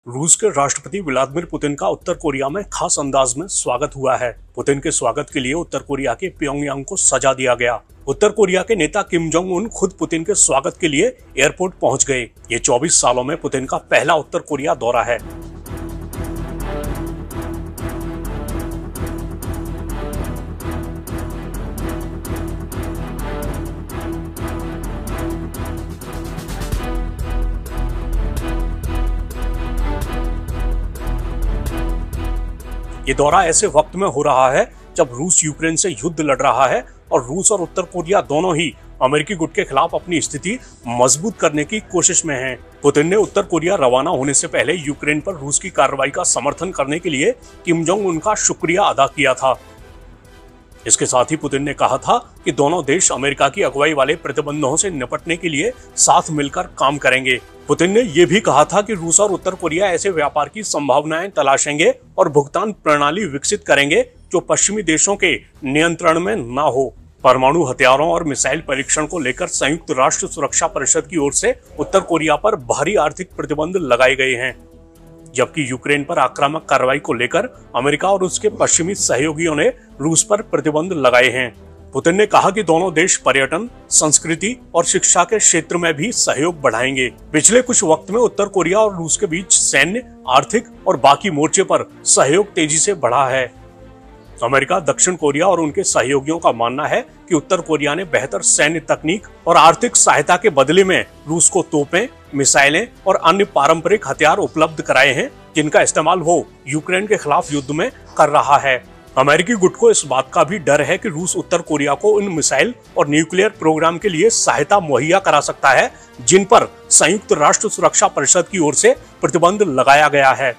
रूस के राष्ट्रपति व्लादिमीर पुतिन का उत्तर कोरिया में खास अंदाज में स्वागत हुआ है। पुतिन के स्वागत के लिए उत्तर कोरिया के प्योंगयांग को सजा दिया गया। उत्तर कोरिया के नेता किम जोंग उन खुद पुतिन के स्वागत के लिए एयरपोर्ट पहुंच गए। ये 24 सालों में पुतिन का पहला उत्तर कोरिया दौरा है। ये दौरा ऐसे वक्त में हो रहा है जब रूस यूक्रेन से युद्ध लड़ रहा है और रूस और उत्तर कोरिया दोनों ही अमेरिकी गुट के खिलाफ अपनी स्थिति मजबूत करने की कोशिश में हैं। पुतिन ने उत्तर कोरिया रवाना होने से पहले यूक्रेन पर रूस की कार्रवाई का समर्थन करने के लिए किम जोंग उन का शुक्रिया अदा किया था। इसके साथ ही पुतिन ने कहा था कि दोनों देश अमेरिका की अगुवाई वाले प्रतिबंधों से निपटने के लिए साथ मिलकर काम करेंगे। पुतिन ने यह भी कहा था कि रूस और उत्तर कोरिया ऐसे व्यापार की संभावनाएं तलाशेंगे और भुगतान प्रणाली विकसित करेंगे जो पश्चिमी देशों के नियंत्रण में न हो। परमाणु हथियारों और मिसाइल परीक्षण को लेकर संयुक्त राष्ट्र सुरक्षा परिषद की ओर से उत्तर कोरिया पर भारी आर्थिक प्रतिबंध लगाए गए हैं, जबकि यूक्रेन पर आक्रामक कार्रवाई को लेकर अमेरिका और उसके पश्चिमी सहयोगियों ने रूस पर प्रतिबंध लगाए हैं। पुतिन ने कहा कि दोनों देश पर्यटन, संस्कृति और शिक्षा के क्षेत्र में भी सहयोग बढ़ाएंगे। पिछले कुछ वक्त में उत्तर कोरिया और रूस के बीच सैन्य, आर्थिक और बाकी मोर्चे पर सहयोग तेजी से बढ़ा है। अमेरिका, दक्षिण कोरिया और उनके सहयोगियों का मानना है कि उत्तर कोरिया ने बेहतर सैन्य तकनीक और आर्थिक सहायता के बदले में रूस को तोपें, मिसाइलें और अन्य पारंपरिक हथियार उपलब्ध कराए हैं, जिनका इस्तेमाल वो यूक्रेन के खिलाफ युद्ध में कर रहा है। अमेरिकी गुट को इस बात का भी डर है कि रूस उत्तर कोरिया को इन मिसाइल और न्यूक्लियर प्रोग्राम के लिए सहायता मुहैया करा सकता है, जिन पर संयुक्त राष्ट्र सुरक्षा परिषद की ओर से प्रतिबंध लगाया गया है।